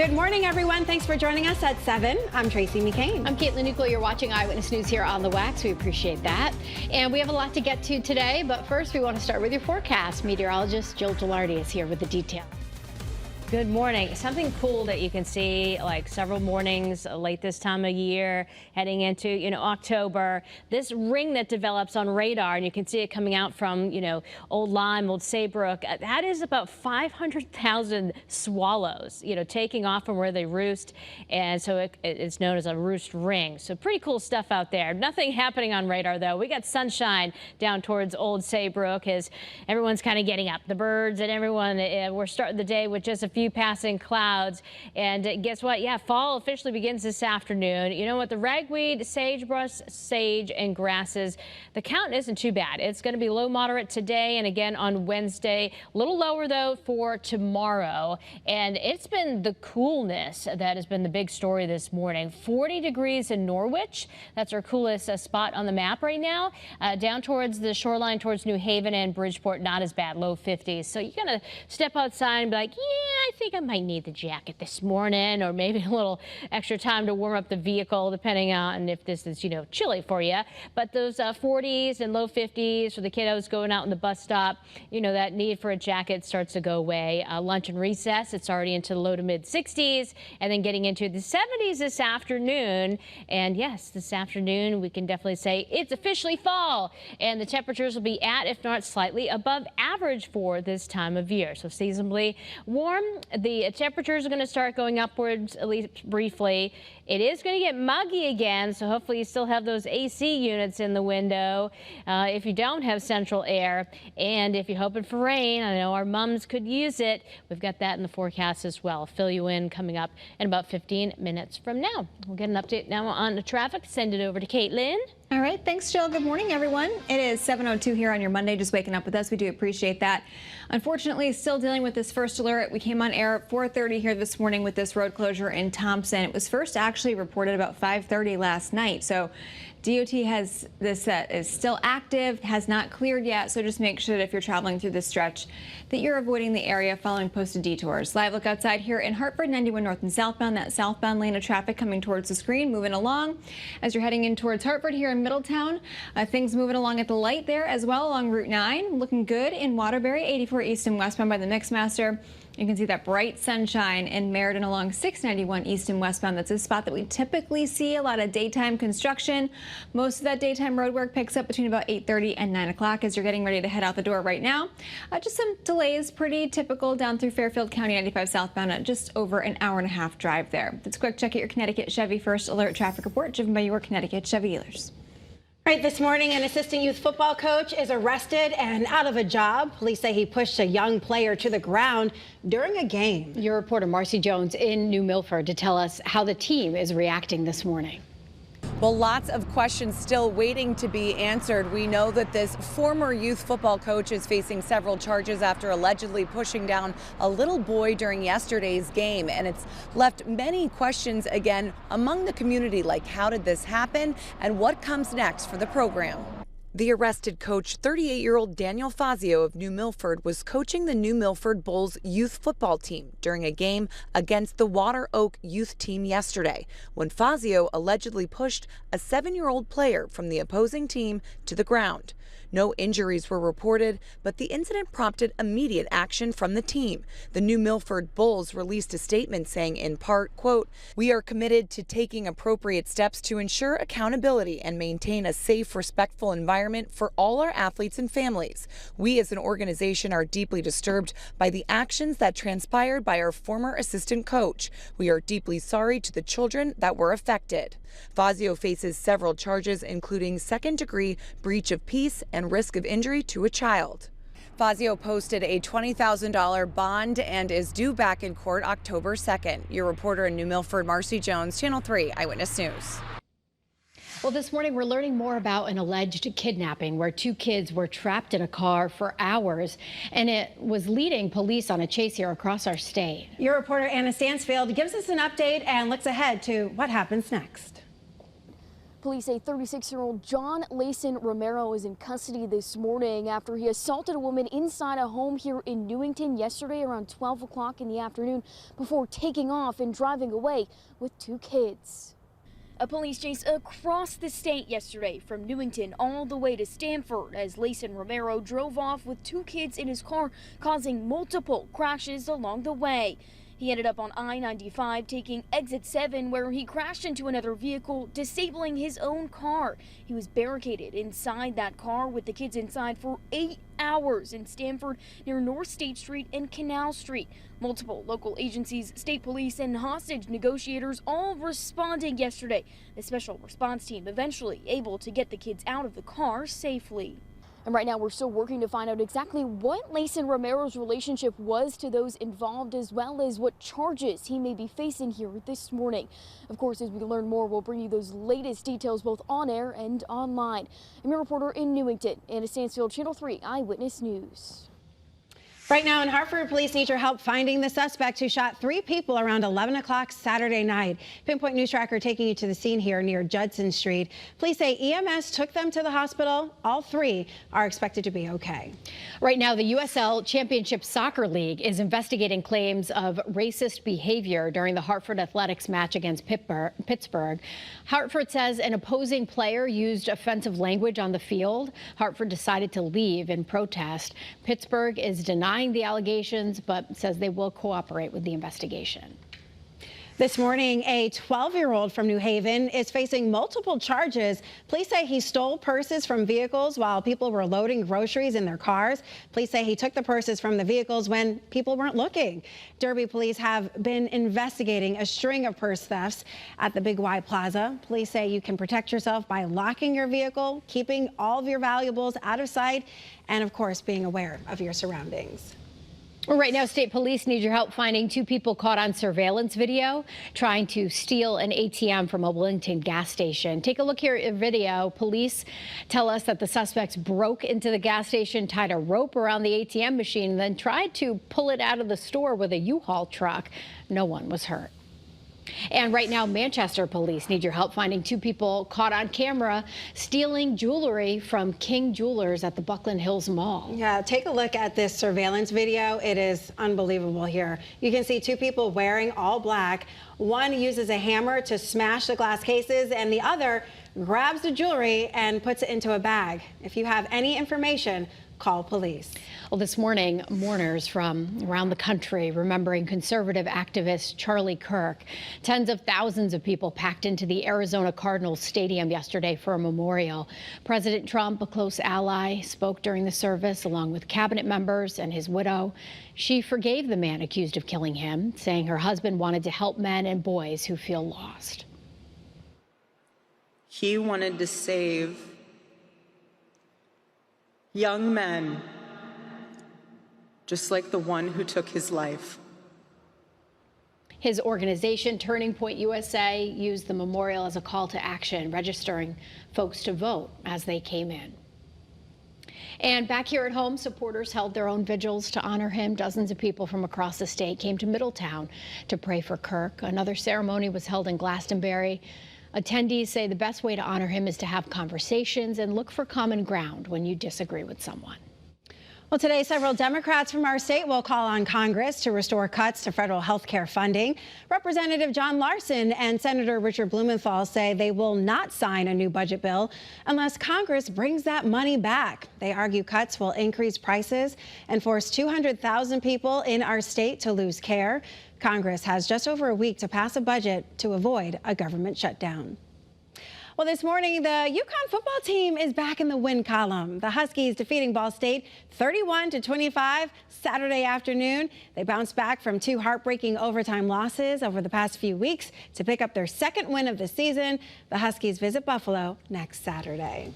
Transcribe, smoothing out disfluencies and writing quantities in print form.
Good morning, everyone. Thanks for joining us at 7. I'm Tracey McCain. I'm Caitlin Nuclo. You're watching Eyewitness News here on the Wax. We appreciate that. And we have a lot to get to today, but first we want to start with your forecast. Meteorologist Jill Gilardi is here with the details. Good morning. Something cool that you can see like several mornings late this time of year, heading into, October. This ring that develops on radar, and you can see it coming out from, Old Lyme, Old Saybrook. That is about 500,000 swallows, taking off from where they roost. And so it's known as a roost ring. So pretty cool stuff out there. Nothing happening on radar, though. We got sunshine down towards Old Saybrook as everyone's kind of getting up. The birds and everyone, we're starting the day with just a few passing clouds. And guess what? Yeah, fall officially begins this afternoon. You know what? The ragweed, sagebrush, sage, and grasses, the count isn't too bad. It's going to be low moderate today and again on Wednesday. A little lower, though, for tomorrow. And it's been the coolness that has been the big story this morning. 40 degrees in Norwich. That's our coolest spot on the map right now. Down towards the shoreline, towards New Haven and Bridgeport, not as bad, low 50s. So you're going to step outside and be like, yeah, I think I might need the jacket this morning, or maybe a little extra time to warm up the vehicle, depending on if this is, chilly for you. But those 40s and low 50s for the kiddos going out in the bus stop, that need for a jacket starts to go away. Lunch and recess, it's already into the low to mid 60s, and then getting into the 70s this afternoon. And yes, this afternoon we can definitely say it's officially fall, and the temperatures will be at, if not slightly above average for this time of year. So seasonably warm. The temperatures are going to start going upwards, at least briefly. It is going to get muggy again, so hopefully you still have those AC units in the window if you don't have central air. And if you're hoping for rain, I know our mums could use it. We've got that in the forecast as well. Fill you in coming up in about 15 minutes from now. We'll get an update now on the traffic. Send it over to Caitlin. All right. Thanks, Jill. Good morning, everyone. It is 7:02 here on your Monday. Just waking up with us. We do appreciate that. Unfortunately, still dealing with this first alert. We came on air at 4:30 here this morning with this road closure in Thompson. It was first actually reported about 5:30 last night. So DOT has this set is still active, has not cleared yet. So just make sure that if you're traveling through this stretch that you're avoiding the area following posted detours. Live look outside here in Hartford, 91 north and southbound. That southbound lane of traffic coming towards the screen, moving along. As you're heading in towards Hartford here in Middletown, things moving along at the light there as well along Route 9. Looking good in Waterbury, 84 east and westbound by the Mixmaster. You can see that bright sunshine in Meriden along 691 east and westbound. That's a spot that we typically see a lot of daytime construction. Most of that daytime road work picks up between about 8:30 and 9 o'clock as you're getting ready to head out the door right now. Just some delays, pretty typical down through Fairfield County 95 southbound at just over an hour-and-a-half drive there. Let's quick check at your Connecticut Chevy First Alert traffic report driven by your Connecticut Chevy dealers. Right, this morning, an assistant youth football coach is arrested and out of a job. Police say he pushed a young player to the ground during a game. Your reporter Marcy Jones in New Milford to tell us how the team is reacting this morning. Well, lots of questions still waiting to be answered. We know that this former youth football coach is facing several charges after allegedly pushing down a little boy during yesterday's game. And it's left many questions again among the community, like how did this happen and what comes next for the program? The arrested coach, 38-year-old Daniel Fazio of New Milford, was coaching the New Milford Bulls youth football team during a game against the Water Oak youth team yesterday, when Fazio allegedly pushed a 7-year-old player from the opposing team to the ground. No injuries were reported, but the incident prompted immediate action from the team. The New Milford Bulls released a statement saying, in part, quote, "We are committed to taking appropriate steps to ensure accountability and maintain a safe, respectful environment for all our athletes and families. We as an organization are deeply disturbed by the actions that transpired by our former assistant coach. We are deeply sorry to the children that were affected." Fazio faces several charges, including second-degree breach of peace and risk of injury to a child. Fazio posted a $20,000 bond and is due back in court October 2nd. Your reporter in New Milford, Marcy Jones, Channel 3 Eyewitness News. Well, this morning we're learning more about an alleged kidnapping where two kids were trapped in a car for hours, and it was leading police on a chase here across our state. Your reporter Anna Stansfield gives us an update and looks ahead to what happens next. Police say 36-year-old John Layson Romero is in custody this morning after he assaulted a woman inside a home here in Newington yesterday around 12 o'clock in the afternoon before taking off and driving away with 2 kids. A police chase across the state yesterday from Newington all the way to Stamford as Layson Romero drove off with 2 kids in his car, causing multiple crashes along the way. He ended up on I-95 taking exit 7 where he crashed into another vehicle, disabling his own car. He was barricaded inside that car with the kids inside for 8 hours in Stamford near North State Street and Canal Street. Multiple local agencies, state police, and hostage negotiators all responding yesterday. The special response team eventually able to get the kids out of the car safely. And right now we're still working to find out exactly what Layson Romero's relationship was to those involved, as well as what charges he may be facing here this morning. Of course, as we learn more, we'll bring you those latest details both on air and online. I'm your reporter in Newington, Anna Stansfield, Channel 3 Eyewitness News. Right now in Hartford, police need your help finding the suspect who shot 3 people around 11 o'clock Saturday night. Pinpoint News Tracker taking you to the scene here near Judson Street. Police say EMS took them to the hospital. All 3 are expected to be okay. Right now, the USL Championship Soccer League is investigating claims of racist behavior during the Hartford Athletics match against Pittsburgh. Hartford says an opposing player used offensive language on the field. Hartford decided to leave in protest. Pittsburgh is denying the allegations, but says they will cooperate with the investigation. This morning, a 12-year-old from New Haven is facing multiple charges. Police say he stole purses from vehicles while people were loading groceries in their cars. Police say he took the purses from the vehicles when people weren't looking. Derby police have been investigating a string of purse thefts at the Big Y Plaza. Police say you can protect yourself by locking your vehicle, keeping all of your valuables out of sight, and of course, being aware of your surroundings. Well, right now, state police need your help finding 2 people caught on surveillance video trying to steal an ATM from a Willington gas station. Take a look here at video. Police tell us that the suspects broke into the gas station, tied a rope around the ATM machine, and then tried to pull it out of the store with a U-Haul truck. No one was hurt. And right now, Manchester police need your help finding 2 people caught on camera stealing jewelry from King Jewelers at the Buckland Hills Mall. Yeah, take a look at this surveillance video. It is unbelievable here. You can see 2 people wearing all black. One uses a hammer to smash the glass cases, and the other grabs the jewelry and puts it into a bag. If you have any information, call police. Well, this morning, mourners from around the country remembering conservative activist Charlie Kirk. Tens of thousands of people packed into the Arizona Cardinals stadium yesterday for a memorial. President Trump, a close ally, spoke during the service along with cabinet members and his widow. She forgave the man accused of killing him, saying her husband wanted to help men and boys who feel lost. He wanted to save young men, just like the one who took his life. His organization, Turning Point USA, used the memorial as a call to action, registering folks to vote as they came in. And back here at home, supporters held their own vigils to honor him. Dozens of people from across the state came to Middletown to pray for Kirk. Another ceremony was held in Glastonbury. Attendees say the best way to honor him is to have conversations and look for common ground when you disagree with someone. Well, today, several Democrats from our state will call on Congress to restore cuts to federal health care funding. Representative John Larson and Senator Richard Blumenthal say they will not sign a new budget bill unless Congress brings that money back. They argue cuts will increase prices and force 200,000 people in our state to lose care. Congress has just over a week to pass a budget to avoid a government shutdown. Well, this morning, the UConn football team is back in the win column. The Huskies defeating Ball State 31-25 Saturday afternoon. They bounced back from 2 heartbreaking overtime losses over the past few weeks to pick up their 2nd win of the season. The Huskies visit Buffalo next Saturday.